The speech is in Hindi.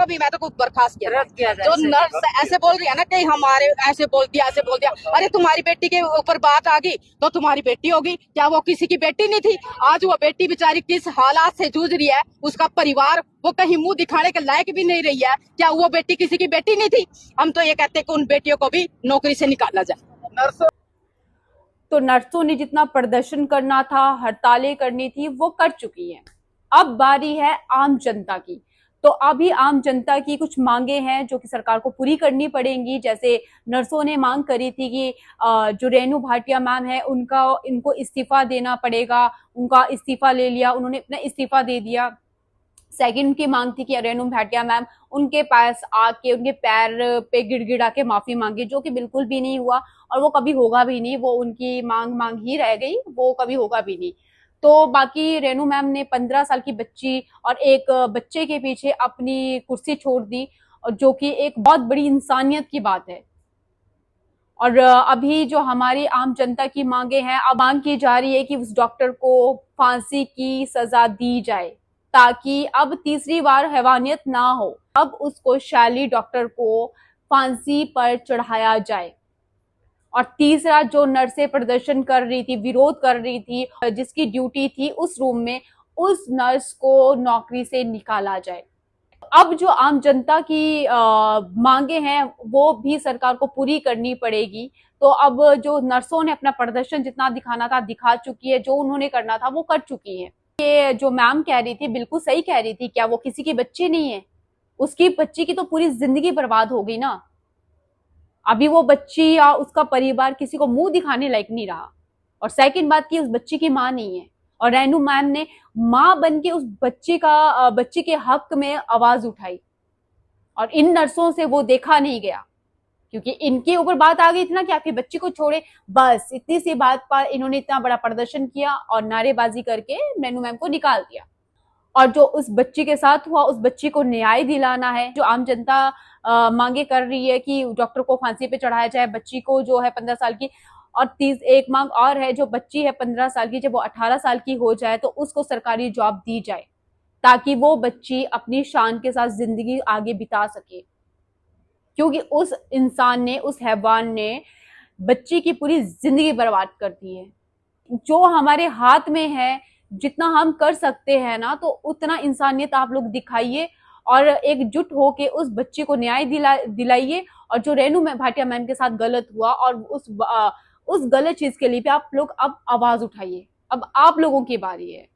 कभी मैं तो कुछ बर्खास्त किया जो नर्स ऐसे बोल रही है ना कि हमारे ऐसे बोल दिया अरे तुम्हारी बेटी के ऊपर बात आ गई तो तुम्हारी बेटी होगी, क्या वो किसी की बेटी नहीं थी? आज वो बेटी बेचारी किस हालात से जूझ रही है, उसका परिवार वो कहीं मुंह दिखाने के लायक भी नहीं रही है, क्या वो बेटी किसी की बेटी नहीं थी? हम तो ये कहते हैं कि उन बेटियों को भी नौकरी से निकाला जाए। तो नर्सों ने जितना प्रदर्शन करना था, हड़तालें करनी थी, वो कर चुकी हैं। अब बारी है आम जनता की। तो अभी आम जनता की कुछ मांगे हैं जो कि सरकार को पूरी करनी पड़ेंगी। जैसे नर्सों ने मांग करी थी कि जो रेणु भाटिया मैम है इनको इस्तीफा देना पड़ेगा। उनका इस्तीफा ले लिया, उन्होंने अपना इस्तीफा दे दिया। सेकंड उनकी मांग थी कि रेणु भाटिया मैम उनके पास आके उनके पैर पे गिड़गिड़ा के माफी मांगे, जो कि बिल्कुल भी नहीं हुआ और वो कभी होगा भी नहीं। वो उनकी मांग ही रह गई, वो कभी होगा भी नहीं। तो बाकी रेणु मैम ने 15 साल की बच्ची और एक बच्चे के पीछे अपनी कुर्सी छोड़ दी, और जो कि एक बहुत बड़ी इंसानियत की बात है। और अभी जो हमारी आम जनता की मांगे हैं, अब मांग की जा रही है कि उस डॉक्टर को फांसी की सजा दी जाए, ताकि अब तीसरी बार हैवानियत ना हो। अब उसको शैली डॉक्टर को फांसी पर चढ़ाया जाए। और तीसरा, जो नर्सें प्रदर्शन कर रही थी, विरोध कर रही थी, जिसकी ड्यूटी थी उस रूम में, उस नर्स को नौकरी से निकाला जाए। अब जो आम जनता की मांगे हैं वो भी सरकार को पूरी करनी पड़ेगी। तो अब जो नर्सों ने अपना प्रदर्शन जितना दिखाना था दिखा चुकी है, जो उन्होंने करना था वो कर चुकी है। ये जो मैम कह रही थी बिल्कुल सही कह रही थी, क्या वो किसी की बच्ची नहीं है? उसकी बच्ची की तो पूरी जिंदगी बर्बाद हो गई ना। अभी वो बच्ची या उसका परिवार किसी को मुंह दिखाने लायक नहीं रहा। और सेकंड बात की, उस बच्ची की मां नहीं है, और रेणु मैम ने मां बन के उस बच्ची के हक में आवाज उठाई, और इन नर्सों से वो देखा नहीं गया, क्योंकि इनके ऊपर बात आ गई थी ना कि आपकी बच्ची को छोड़े। बस इतनी सी बात पर इन्होंने इतना बड़ा प्रदर्शन किया और नारेबाजी करके रेणु मैम को निकाल दिया। और जो उस बच्ची के साथ हुआ, उस बच्ची को न्याय दिलाना है। जो आम जनता मांगे कर रही है कि डॉक्टर को फांसी पे चढ़ाया जाए, बच्ची को जो है 15 साल की, और एक मांग और है, जो बच्ची है 15 साल की, जब वो 18 साल की हो जाए तो उसको सरकारी जॉब दी जाए, ताकि वो बच्ची अपनी शान के साथ जिंदगी आगे बिता सके। क्योंकि उस इंसान ने, उस हैवान ने बच्ची की पूरी जिंदगी बर्बाद कर दी है। जो हमारे हाथ में है, जितना हम कर सकते हैं ना, तो उतना इंसानियत आप लोग दिखाइए और एकजुट होके उस बच्चे को न्याय दिलाइए। और जो रेणु भाटिया मैम के साथ गलत हुआ, और उस गलत चीज के लिए भी आप लोग अब आवाज उठाइए। अब आप लोगों की बारी है।